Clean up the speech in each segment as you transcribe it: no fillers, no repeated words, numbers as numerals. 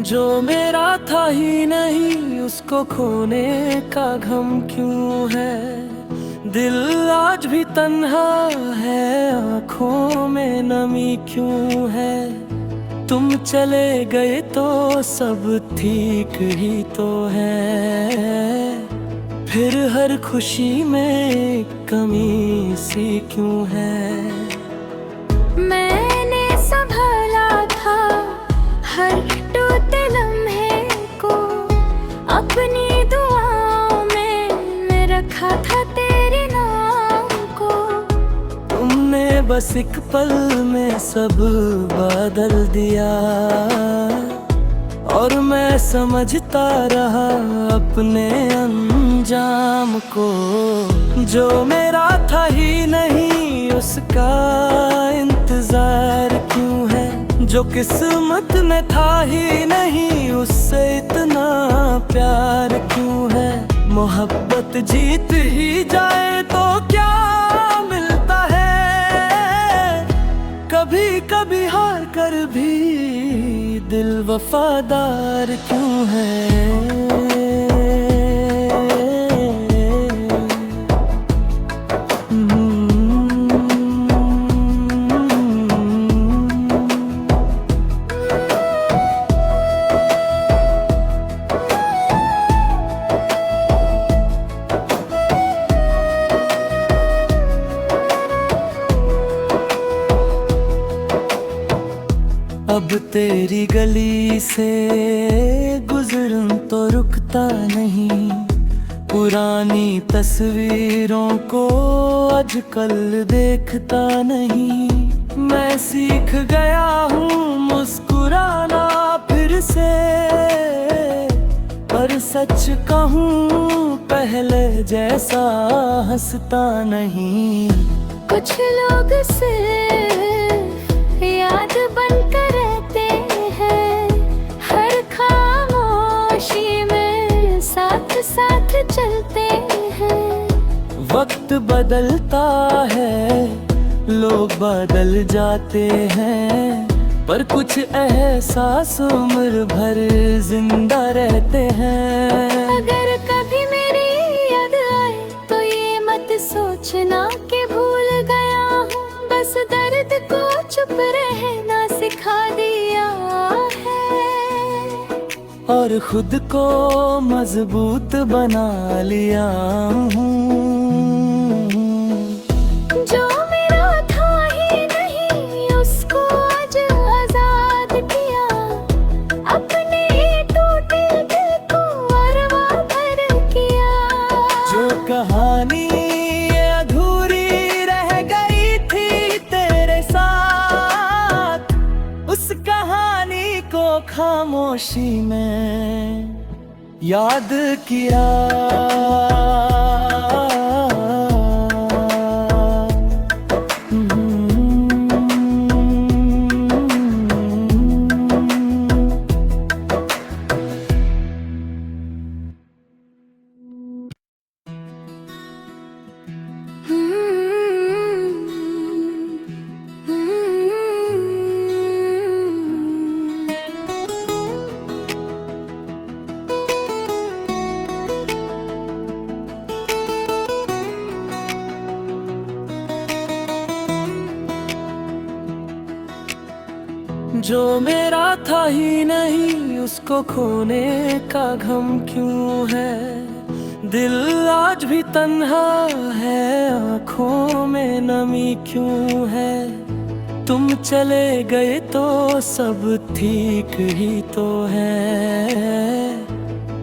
जो मेरा था ही नहीं उसको खोने का गम क्यों है। दिल आज भी तन्हा है, आँखों में नमी क्यों है। तुम चले गए तो सब ठीक ही तो है, फिर हर खुशी में कमी सी क्यों है। मैंने संभाला था हर टूटे लम्हे को, अपनी दुआओं में रखा था तेरे नाम को। तुमने बस एक पल में सब बदल दिया, और मैं समझता रहा अपने अंजाम को। जो मेरा था ही नहीं उसका इंतजार क्यों है। जो किस्मत में था ही नहीं उससे इतना प्यार क्यों है। मोहब्बत जीत ही जाए तो क्या मिलता है। कभी कभी हार कर भी दिल वफादार क्यों है। अब तेरी गली से गुजरूं तो रुकता नहीं। पुरानी तस्वीरों को आजकल देखता नहीं। मैं सीख गया हूँ मुस्कुराना फिर से, पर सच कहूँ पहले जैसा हंसता नहीं। कुछ लोग सिर्फ याद बनकर रहते हैं, हर खामोशी में साथ साथ चलते हैं। वक्त बदलता है, लोग बदल जाते हैं, पर कुछ एहसास उम्र भर जिंदा रहते हैं। अगर कभी मेरी याद आए तो ये मत सोचना कि भूल गया हूँ, बस दर्द को चुप रहना सिखा दिया है, और खुद को मजबूत बना लिया हूँ। जो मेरा था ही नहीं उसको आज आजाद किया, अपने टूटे दिल को अरवा भर किया। जो कहानी ये अधूरी रह गई थी तेरे साथ, उस कहानी को खामोशी में याद किया। जो मेरा था ही नहीं उसको खोने का गम क्यों है। दिल आज भी तन्हा है, आँखों में नमी क्यों है। तुम चले गए तो सब ठीक ही तो है,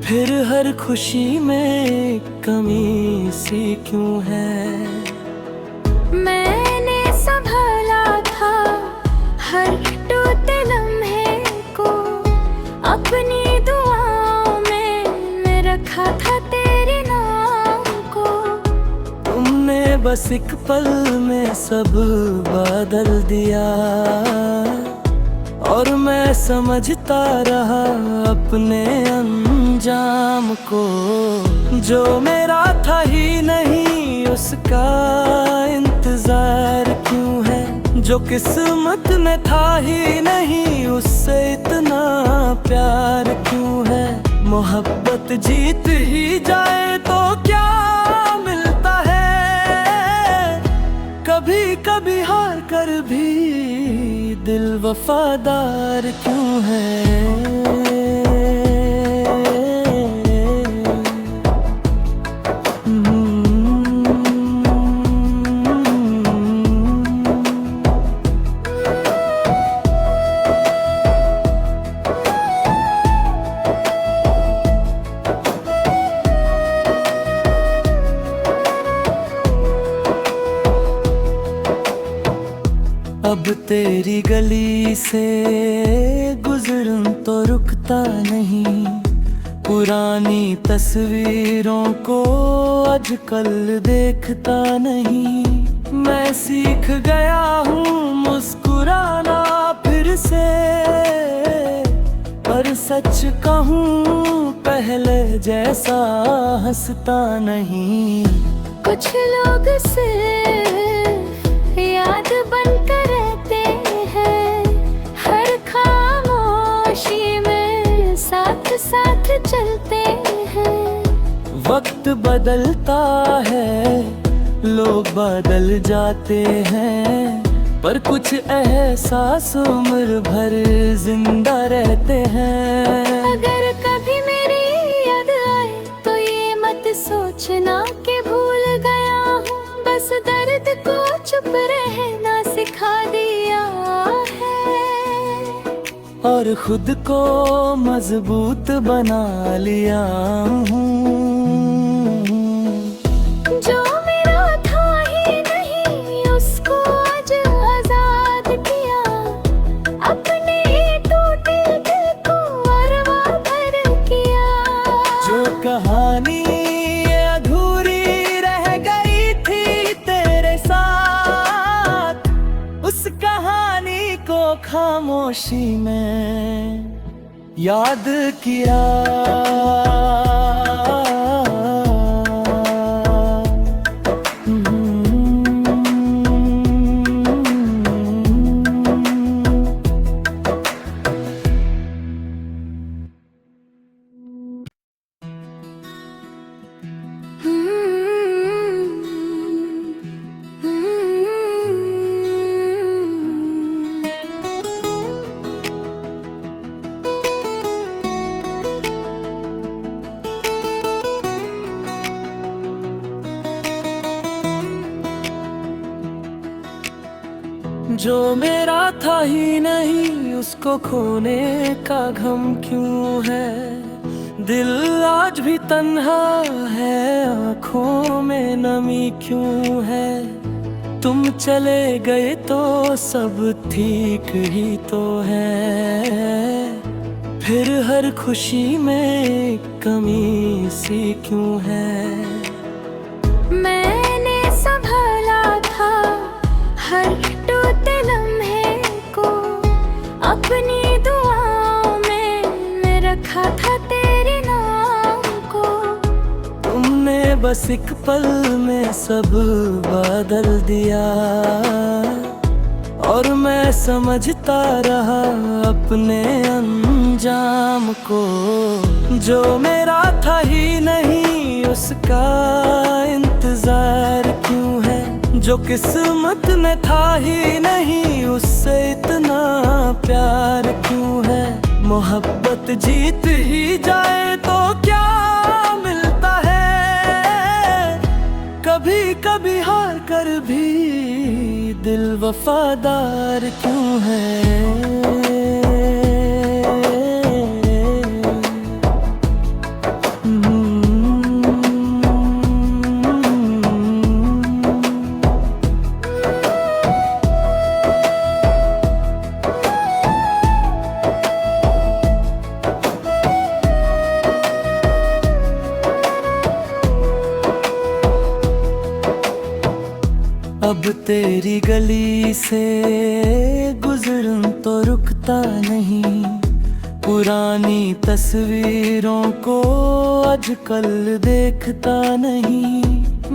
फिर हर खुशी में कमी सी क्यों है। मैंने संभाला था हर टूटे लम्हे को, अपनी दुआओं में रखा था तेरे नाम को। तुमने बस एक पल में सब बदल दिया, और मैं समझता रहा अपने अंजाम को। जो मेरा था ही नहीं उसका इंतजार क्यों है। जो किस्मत में था ही नहीं उससे इतना इतना प्यार क्यों है। मोहब्बत जीत ही जाए तो क्या मिलता है, कभी कभी हार कर भी दिल वफादार क्यों है। अब तेरी गली से गुजरूं तो रुकता नहीं, पुरानी तस्वीरों को आजकल देखता नहीं। मैं सीख गया हूँ मुस्कुराना फिर से, पर सच कहूँ पहले जैसा हंसता नहीं। कुछ लोग सिर्फ याद बनकर रहते हैं, हर खामोशी में साथ साथ चलते हैं। वक्त बदलता है, लोग बदल जाते हैं, पर कुछ एहसास उम्र भर जिंदा रहते हैं। अगर कभी मेरी याद आए तो ये मत सोचना कि भूल गया हूँ, बस दर्द को चुप रहना सिखा दिया है, और खुद को मजबूत बना लिया हूँ। जो मेरा था ही नहीं उसको आज आजाद किया, अपने टूटे दिल को अरवा भर किया। जो कहानी ये अधूरी रह गई थी तेरे साथ, उस कहानी को खामोशी में याद किया। जो मेरा था ही नहीं उसको खोने का गम क्यों है। दिल आज भी तन्हा है, आँखों में नमी क्यों है। तुम चले गए तो सब ठीक ही तो है, फिर हर खुशी में कमी सी क्यों है। मैंने संभाला था हर टूटे लम्हे को, अपनी दुआओं में रखा था तेरे नाम को। तुमने बस एक पल में सब बदल दिया, और मैं समझता रहा अपने अंजाम को। जो मेरा था ही नहीं उसका इंतजार क्यों है, जो किस्मत में था ही नहीं उससे इतना प्यार क्यों है। मोहब्बत जीत ही जाए तो क्या मिलता है, कभी कभी हार कर भी दिल वफादार क्यों है। अब तेरी गली से गुजरूं तो रुकता नहीं, पुरानी तस्वीरों को आजकल देखता नहीं।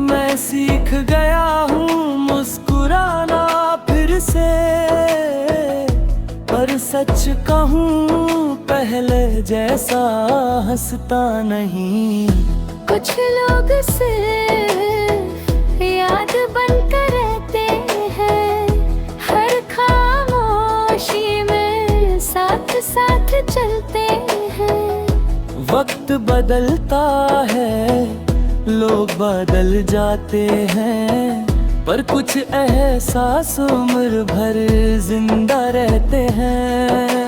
मैं सीख गया हूँ मुस्कुराना फिर से, पर सच कहूँ पहले जैसा हंसता नहीं। कुछ लोग सिर्फ याद बनकर रहते हैं, हर खामोशी में साथ साथ चलते हैं। वक्त बदलता है, लोग बदल जाते हैं, पर कुछ एहसास उम्र भर जिंदा रहते हैं।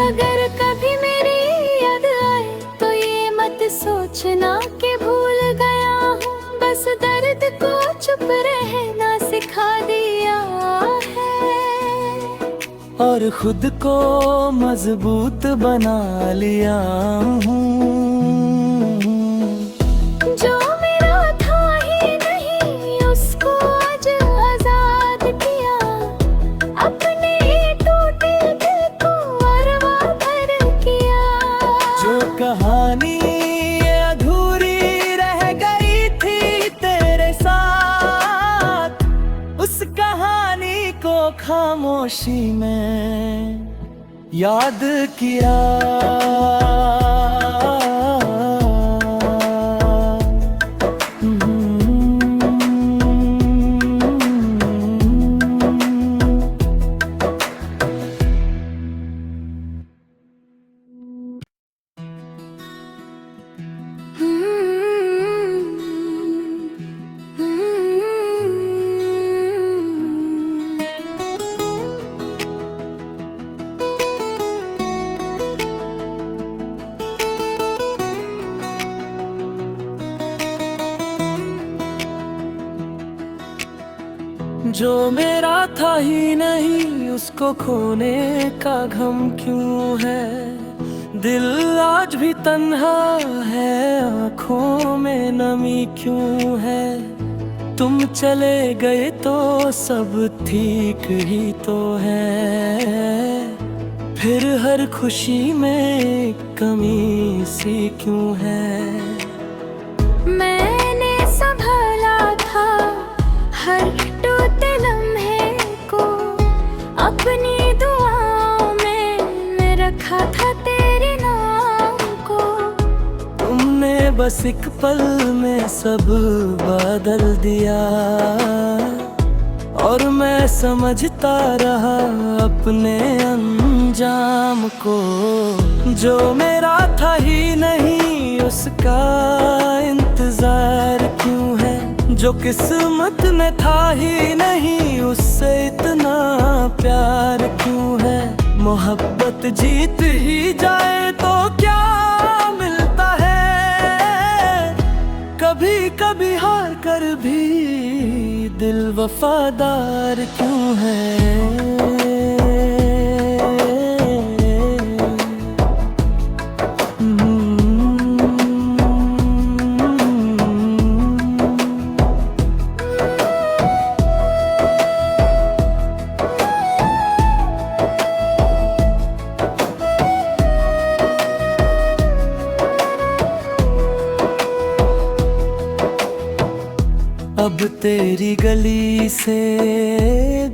अगर कभी मेरी याद आए तो ये मत सोचना कि भूल गया हूँ, बस दर्द को चुप रहना सिखा दिया है और खुद को मजबूत बना लिया हूँ। जो मेरा था ही नहीं उसको आज आजाद किया, अपने टूटे दिल को अरवा भर किया। जो कहानी अधूरी रह गई थी तेरे साथ, उस कहानी को खामोशी में याद किया। जो मेरा था ही नहीं उसको खोने का गम क्यों है। दिल आज भी तन्हा है, आँखों में नमी क्यों है। तुम चले गए तो सब ठीक ही तो है, फिर हर खुशी में कमी सी क्यों है। मैंने संभाला था हर टूटे लम्हे को, अपनी दुआओं में रखा था तेरे नाम को। तुमने बस एक पल में सब बदल दिया, और मैं समझता रहा अपने अंजाम को। जो मेरा था ही नहीं उसका इंतजार क्यों है, जो किस्मत में था ही नहीं उससे इतना प्यार क्यों है। मोहब्बत जीत ही जाए तो क्या मिलता है, कभी कभी हार कर भी दिल वफादार क्यों है। अब तेरी गली से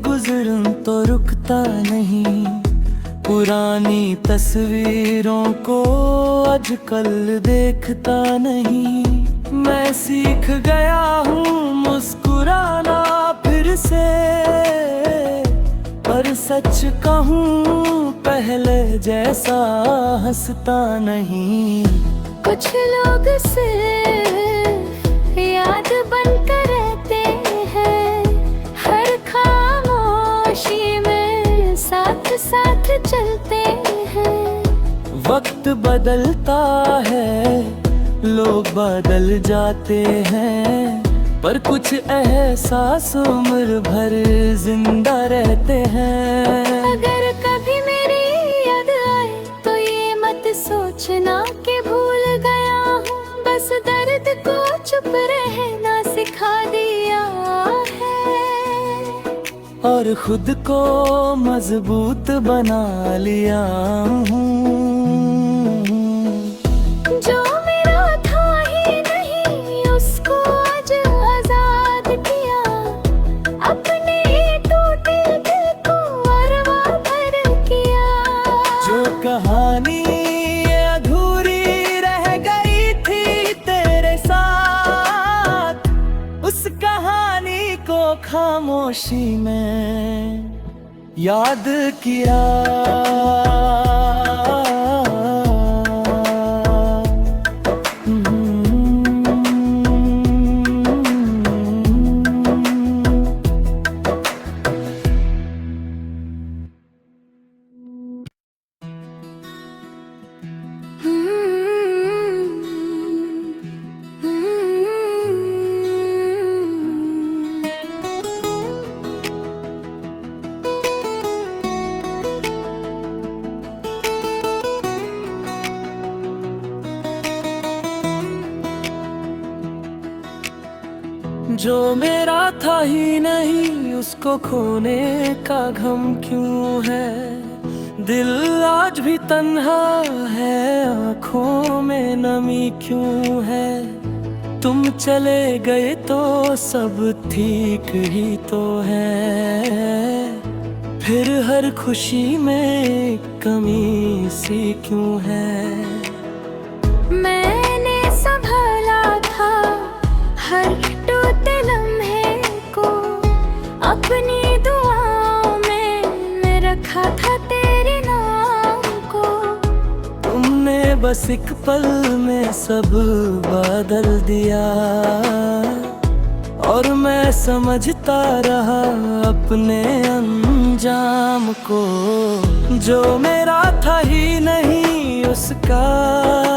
गुजरूं तो रुकता नहीं, पुरानी तस्वीरों को आजकल देखता नहीं। मैं सीख गया हूँ मुस्कुराना फिर से, पर सच कहूँ पहले जैसा हंसता नहीं। कुछ लोग सिर्फ याद बनकर रहते हैं, हर खामोशी में साथ साथ चलते हैं। वक्त बदलता है, लोग बदल जाते हैं, पर कुछ एहसास उम्र भर जिंदा रहते हैं। अगर कभी मेरी याद आए तो ये मत सोचना कि भूल गया हूँ, बस दर्द को चुप रहना सिखा दिया है और खुद को मजबूत बना लिया हूँ। जो मेरा था ही नहीं उसको आज आजाद किया, अपने टूटे दिल को अरवा भर किया। जो खामोशी में याद किया। जो मेरा था ही नहीं उसको खोने का गम क्यों है। दिल आज भी तन्हा है, आँखों में नमी क्यों है। तुम चले गए तो सब ठीक ही तो है, फिर हर खुशी में कमी सी क्यों है। मैंने संभाला था हर टूटे लम्हे को, अपनी दुआओं में रखा था तेरे नाम को। तुमने बस एक पल में सब बदल दिया, और मैं समझता रहा अपने अंजाम को। जो मेरा था ही नहीं उसका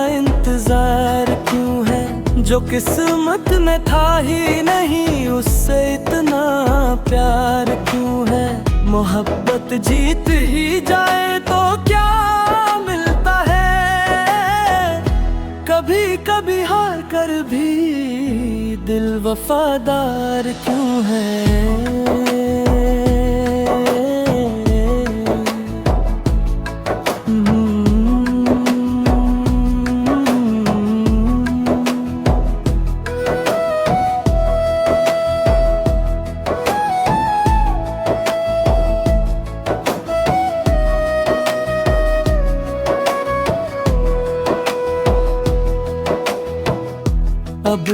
इंतजार क्यों है। जो किस्मत में था ही नहीं उससे इतना प्यार क्यों है। मोहब्बत जीत ही जाए तो क्या मिलता है, कभी कभी हार कर भी दिल वफादार क्यों है। अब